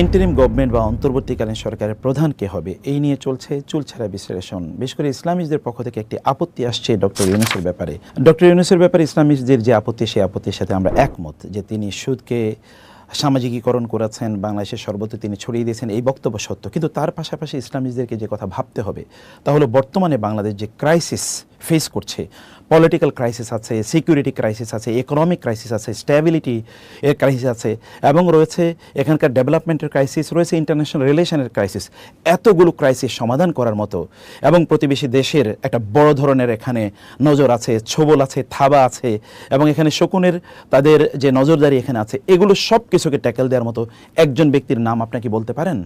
Interim government বা অন্তর্বর্তীকালীন সরকারের প্রধান কে হবে এই নিয়ে চলছে চুলছাড়া বিশ্লেষণ। বিশেষ করে ইসলামিস্টদের পক্ষ থেকে একটি আপত্তি আসছে ডক্টর ইউনূসের ব্যাপারে। ডক্টর ইউনূসের ব্যাপারে ইসলামিস্টদের যে আপত্তি, সেই আপত্তির সাথে আমরা একমত যে তিনি সুদকে সামাজিকীকরণ করেছেন, বাংলাদেশের সর্বত্র তিনি ছড়িয়ে দিয়েছেন, এই বক্তব্য সত্য। কিন্তু তার পাশাপাশি ইসলামিস্টদেরকে যে কথা ভাবতে হবে তা হলো বর্তমানে বাংলাদেশ যে ক্রাইসিস ফেস করছে, পলিটিক্যাল ক্রাইসিস আছে, সিকিউরিটি ক্রাইসিস আছে, ইকোনমিক ক্রাইসিস আছে, স্ট্যাবিলিটি এর ক্রাইসিস আছে, এবং রয়েছে এখানকার ডেভেলপমেন্টের ক্রাইসিস, রয়েছে ইন্টারন্যাশনাল রিলেশনের ক্রাইসিস। এতগুলো ক্রাইসিস সমাধান করার মতো এবং প্রতিবেশী দেশের একটা বড় ধরনের এখানে নজর আছে, ছোবল আছে, থাবা আছে, এবং এখানে শকুনের তাদের যে নজরদারি এখানে আছে, এগুলো সব কিছুকে ট্যাকেল দেওয়ার মতো একজন ব্যক্তির নাম আপনাকে বলতে পারেন?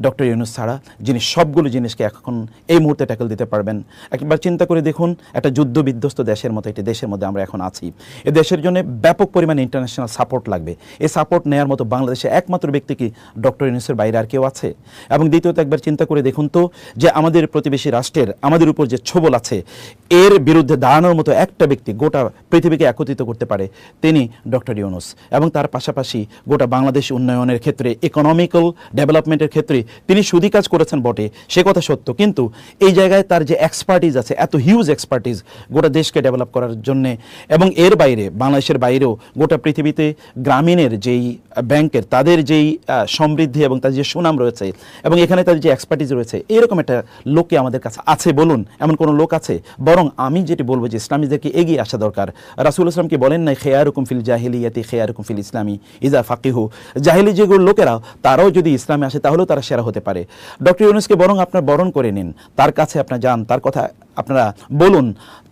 ডক্টর ইউনূস ছাড়া, যিনি সবগুলো জিনিসকে এখন এই মুহূর্তে ট্যাকেল দিতে পারবেন। একবার চিন্তা করে দেখুন, একটা যুদ্ধ বিধ্বস্ত দেশের মতো একটি দেশের মধ্যে আমরা এখন আছি। এ দেশের জন্য ব্যাপক পরিমাণে ইন্টারন্যাশনাল সাপোর্ট লাগবে। এই সাপোর্ট নেওয়ার মতো বাংলাদেশে একমাত্র ব্যক্তি কি ডক্টর ইউনূসের বাইরে আর কেউ আছে? এবং দ্বিতীয়ত একবার চিন্তা করে দেখুন তো, যে আমাদের প্রতিবেশী রাষ্ট্রের আমাদের উপর যে ছোবল আছে, এর বিরুদ্ধে দাঁড়ানোর মতো একটা ব্যক্তি গোটা পৃথিবীকে একত্রিত করতে পারে, তিনি ডক্টর ইউনূস। এবং তার পাশাপাশি গোটা বাংলাদেশ উন্নয়নের ক্ষেত্রে, ইকোনমিক্যাল ডেভেলপমেন্টের ক্ষেত্রে তিনি সুদী কাজ করেছেন বটে, সে কথা সত্য, কিন্তু এই জায়গায় তার যে এক্সপার্টিজ আছে, এত হিউজ এক্সপার্টিজ গোটা দেশকে ডেভেলপ করার জন্যে, এবং এর বাইরে বাংলাদেশের বাইরেও গোটা পৃথিবীতে গ্রামীণের যেই ব্যাংকের তাদের যেই সমৃদ্ধি এবং তাদের যে সুনাম রয়েছে, এবং এখানে তাদের যে এক্সপার্টিজ রয়েছে, এরকম একটা লোককে আমাদের কাছে আছে বলুন? এমন কোনো লোক আছে? বরং আমি যেটি বলবো যে ইসলামীদেরকে এগিয়ে আসা দরকার। রাসূলুল্লাহ সাল্লাল্লাহু আলাইহি ওয়াসাল্লাম কি বলেন নাই, খেয়ারুকুম ফিল জাহিলিয়াতি খেয়ারুকুম ফিল ইসলামি ইজা ফাকিহু? জাহিলি যেগুলো লোকেরা, তারাও যদি ইসলামে আসে তাহলেও তারা সেরা হতে পারে। ডক্টর ইউনূসকে বরং আপনার বরণ করে নিন, তার কাছে আপনার যান, তার কথা আপনারা বলুন,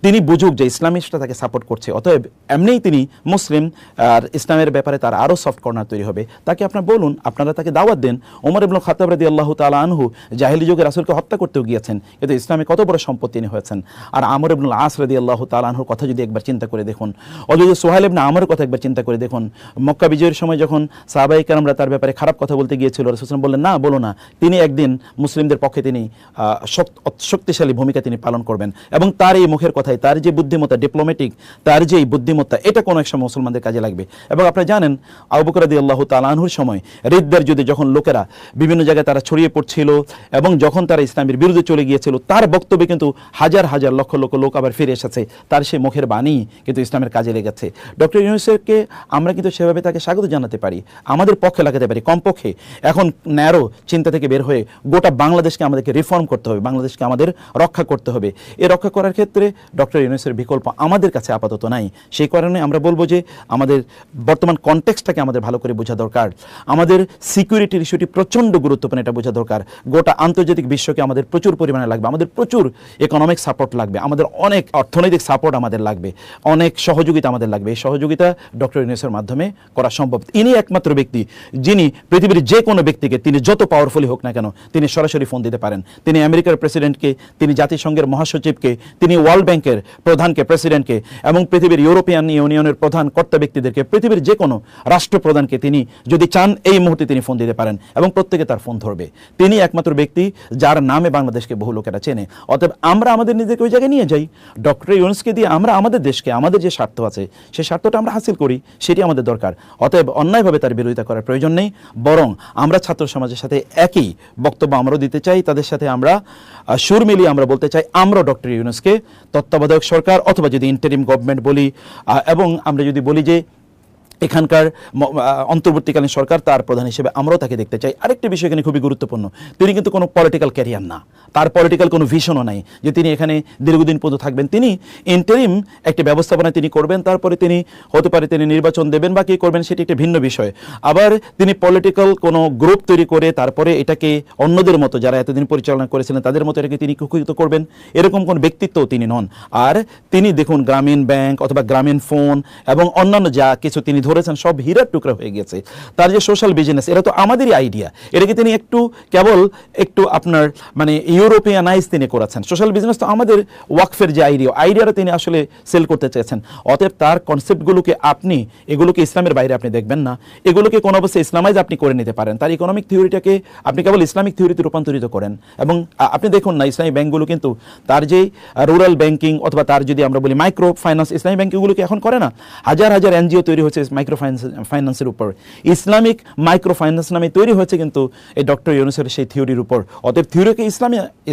তিনি বুঝুক যে ইসলামিস্টরা তাকে সাপোর্ট করছে, অতএব এমনিই তিনি মুসলিম, আর ইসলামের ব্যাপারে তার আরও সফট কর্নার তৈরি হবে। তাকে আপনার বলুন, আপনারা তাকে দাওয়াত দেন। ওমর ইবনুল খাত্তাব রাদিয়াল্লাহু তাআলা আনহু জাহিলি যুগে রাসূলকে হত্যা করতেও গিয়েছেন, কিন্তু ইসলামে কত বড় সম্পদ তিনি হয়েছেন। আর আমর ইবনুল আস রাদিয়াল্লাহু তাআলা আনহুর কথা যদি একবার চিন্তা করে দেখুন, অথচ সুহাইল ইবনে আমরের কথা একবার চিন্তা করে দেখুন, মক্কা বিজয়ের সময় যখন সাহাবায়ে কেরামরা তার ব্যাপারে খারাপ কথা বলতে গিয়েছিল, রাসূল সাল্লাল্লাহু আলাইহি ওয়াসাল্লাম বললেন না, বলো না। তিনি একদিন মুসলিমদের পক্ষে তিনি শক্তিশালী ভূমিকা তিনি পালন করবেন, এবং তার এই মুখের কথায়, তার যে বুদ্ধিমত্তা, ডিপ্লোম্যাটিক তার যে বুদ্ধিমত্তা, এটা কোনো এক সময় মুসলমানদের কাজে লাগবে। এবং আপনারা জানেন আবু বকর রাদিয়াল্লাহু তাআলা আনহুর সময় রিদ্দার যুদ্ধে যখন লোকেরা বিভিন্ন জায়গায় তারা ছড়িয়ে পড়ছিল, এবং যখন তারা ইসলামের বিরুদ্ধে চলে গিয়েছিল, তার বক্তব্যে কিন্তু হাজার হাজার লক্ষ লক্ষ লোক আবার ফিরে এসেছে, তার সেই মুখের বাণী কিন্তু ইসলামের কাজে লেগেছে। ডক্টর ইউনূসকে আমরা কিন্তু সেভাবে তাকে স্বাগত জানাতে পারি, আমাদের পক্ষে লাগাতে পারি। কমপক্ষে এখন ন্যারো চিন্তা থেকে বের হয়ে গোটা বাংলাদেশকে আমাদেরকে রিফর্ম করতে হবে, বাংলাদেশকে আমাদের রক্ষা করতে হবে। এই রক্ষা করার ক্ষেত্রে ডক্টর ইউনূসের বিকল্প আমাদের কাছে আপাতত নাই। সেই কারণে আমরা বলবো যে আমাদের বর্তমান কনটেক্সটটাকে আমাদের ভালো করে বোঝা দরকার। আমাদের সিকিউরিটির ইস্যুটি প্রচণ্ড গুরুত্বপূর্ণ, এটা বোঝা দরকার। গোটা আন্তর্জাতিক বিশ্বকে আমাদের প্রচুর পরিমাণে লাগবে, আমাদের প্রচুর ইকোনমিক সাপোর্ট লাগবে, আমাদের অনেক অর্থনৈতিক সাপোর্ট আমাদের লাগবে, অনেক সহযোগিতা আমাদের লাগবে। এই সহযোগিতা ডক্টর ইউনূসের মাধ্যমে করা সম্ভব। ইনি একমাত্র ব্যক্তি যিনি পৃথিবীর যে কোনো ব্যক্তিকে, তিনি যত পাওয়ারফুলি হোক না কেন, তিনি সরাসরি ফোন দিতে পারেন। তিনি আমেরিকার প্রেসিডেন্টকে, তিনি জাতিসংঘের মহাসচিবকে, তিনি ওয়ার্ল্ড ব্যাংকের প্রধানকে, প্রেসিডেন্টকে, এবং পৃথিবীর ইউরোপিয়ান ইউনিয়নের প্রধান কর্তা ব্যক্তিদেরকে, পৃথিবীর যে কোনো রাষ্ট্রপ্রধানকে তিনি যদি চান এই মুহূর্তে তিনি ফোন দিতে পারেন, এবং প্রত্যেকে তার ফোন ধরবে। তিনি একমাত্র ব্যক্তি যার নামে বাংলাদেশকে বহু লোকেরা চেনে। অতএব আমরা আমাদের নিজেকে ওই জায়গায় নিয়ে যাই, ডক্টর ইউনূসকে দিয়ে আমরা আমাদের দেশকে, আমাদের যে স্বার্থ আছে সেই স্বার্থটা আমরা হাসিল করি, সেটি আমাদের দরকার। অতএব অন্যায়ভাবে তার বিরোধিতা করার প্রয়োজন নেই, বরং আমরা ছাত্র সমাজের সাথে একই বক্তব্য আমরাও দিতে চাই, তাদের সাথে আমরা সুর মিলিয়ে আমরা বলতে চাই, আমরা ডক্টর ইউনূসকে তত্ত্বাবধায়ক সরকার অথবা যদি ইন্টারিম গভর্নমেন্ট বলি, এবং আমরা যদি বলি যে এখানকার অন্তর্বর্তীকালীন সরকার, তার প্রধান হিসেবে আমরাও তাকে দেখতে চাই। আরেকটি বিষয় এখানে খুবই গুরুত্বপূর্ণ, তিনি কিন্তু কোনো পলিটিক্যাল ক্যারিয়ার না, তার পলিটিক্যাল কোনো ভিশনও নাই যে তিনি এখানে দীর্ঘদিন পর্যন্ত থাকবেন। তিনি ইন্টারিম একটি ব্যবস্থাপনা তিনি করবেন, তারপরে তিনি হতে পারে তিনি নির্বাচন দেবেন বা কী করবেন সেটি একটি ভিন্ন বিষয়। আবার তিনি পলিটিক্যাল কোনো গ্রুপ তৈরি করে তারপরে এটাকে অন্যদের মতো যারা এতদিন পরিচালনা করেছিলেন তাদের মতো এটাকে তিনি কুক্ষিগত করবেন, এরকম কোনো ব্যক্তিত্বও তিনি নন। আর তিনি দেখুন গ্রামীণ ব্যাংক অথবা গ্রামীণ ফোন এবং অন্যান্য যা কিছু তিনি ধরেছেন সব হীরার টুকরা হয়ে গেছে। তার যে সোশ্যাল বিজনেস, এটা তো আমাদেরই আইডিয়া, এটাকে তিনি কেবল একটু আপনার মানে ইউরোপিয়ানাইজ তিনি করেছেন। সোশ্যাল বিজনেস তো আমাদের ওয়াকফের যে আইডিয়াটা তিনি আসলে সেল করতে চেয়েছেন। অতএব তার কনসেপ্টগুলোকে এগুলোকে ইসলামের বাইরে আপনি দেখবেন না, এগুলোকে কোনো অবস্থায় ইসলামাইজ আপনি করে নিতে পারেন। তার ইকোনমিক থিওরিটাকে আপনি কেবল ইসলামিক থিওরিতে রূপান্তরিত করেন। এবং আপনি দেখুন না, ইসলামী ব্যাংকগুলো কিন্তু তার যে রুরাল ব্যাংকিং অথবা তার যদি আমরা বলি মাইক্রো ফাইন্যান্স, ইসলামী ব্যাংকগুলোকে এখন করে না। হাজার হাজার এনজিও তৈরি হয়েছে মাইক্রো ফাইন্যান্সের উপর। ইসলামিক মাইক্রো ফাইন্যান্স নামে তৈরি হয়েছে কিন্তু এই ডক্টর ইউনূসের সেই থিওরির উপর। অতএব থিওরিকে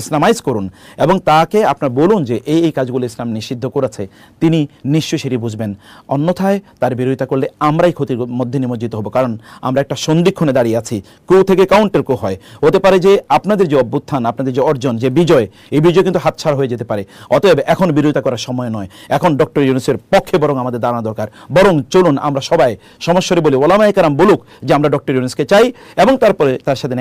ইসলামাইজ করুন এবং তাকে আপনার বলুন যে এই কাজগুলো ইসলাম নিষিদ্ধ করেছে, তিনি নিশ্চয়ই সেটি বুঝবেন। অন্যথায় তার বিরোধিতা করলে আমরাই ক্ষতির মধ্যে নিমজ্জিত হব, কারণ আমরা একটা সন্ধিক্ষণে দাঁড়িয়ে আছি। ক্রু থেকে কাউন্টার ক্রু হয়, হতে পারে যে আপনাদের যে অভ্যুত্থান, আপনাদের যে অর্জন, যে বিজয়, এই বিজয় কিন্তু হাতছাড়া হয়ে যেতে পারে। অতএব এখন বিরোধিতা করার সময় নয়, এখন ডক্টর ইউনূসের পক্ষে বরং আমাদের দাঁড়ানো দরকার। বরং চলুন আমরা সবাই সমস্যারে বলি, ওলামায়ে কেরাম বলুক যে আমরা ডক্টর ইউনূসকে চাই, এবং তারপরে তার সাথে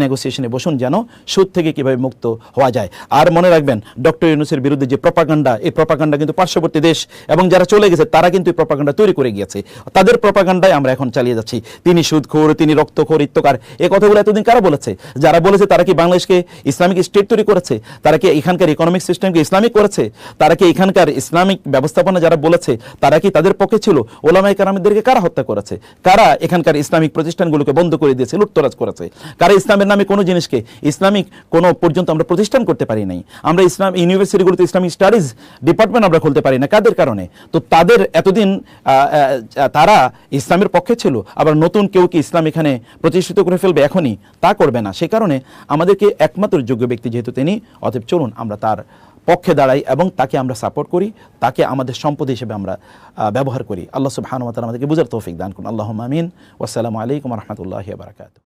নেগোসিয়েশনে বসুন যেন সুদ থেকে কিভাবে মুক্ত হওয়া যায়। আর মনে রাখবেন, ডক্টর ইউনূসের বিরুদ্ধে যে প্রপাগান্ডা, এই প্রপাগান্ডা কিন্তু পার্শ্ববর্তী দেশ এবং যারা চলে গেছে তারা কিন্তু এই প্রপাগান্ডা তৈরি করে গিয়েছে। তাদের প্রপাগান্ডায় আমরা এখন চালিয়ে যাচ্ছি। তিনি সুদখোর, তিনি রক্তখোর, ইত্যকার, এই কথাগুলো এতদিন কারা বলেছে? যারা বলেছে তারা কি বাংলাদেশকে ইসলামিক স্টেট তৈরি করেছে? তারা কি এখানকার ইকোনমিক সিস্টেমকে ইসলামিক করেছে? তারা কি এখানকার ইসলামিক ব্যবস্থাপনা যারা বলেছে তারা কি তাদের পক্ষে ছিল? ওলামায়ে কেরামদেরকে কারা হত্যা করেছে? কারা এখানকার ইসলামিক প্রতিষ্ঠানগুলোকে বন্ধ করে দিয়েছে, লুটতরাজ করেছে? কারা ইসলামের নামে কোনো জিনিসকে ইসলামিক কোনো পর্যন্ত আমরা প্রতিষ্ঠান করতে পারি নাই? আমরা ইসলাম ইউনিভার্সিটিগুলোতে ইসলামিক স্টাডিজ ডিপার্টমেন্ট আমরা খুলতে পারি না, কাদের কারণে? তো তাদের এতদিন তারা ইসলামের পক্ষে ছিল, আবার নতুন কেউ কি ইসলাম এখানে প্রতিষ্ঠিত করে ফেলবে এখনই? তা করবে না। সেই কারণে আমাদেরকে একমাত্র যোগ্য ব্যক্তি যেহেতু তিনি, অতএব চলুন আমরা তার পক্ষে দাঁড়াই এবং তাকে আমরা সাপোর্ট করি, তাকে আমাদের সম্পদ হিসেবে আমরা ব্যবহার করি। আল্লাহ সুবহানাহু ওয়া তাআলা আমাদেরকে বুঝার তৌফিক দান করুন। আল্লাহুম্মা আমিন। ওয়াসসালামু আলাইকুম ওয়া রাহমাতুল্লাহি ওয়া বারাকাতুহু।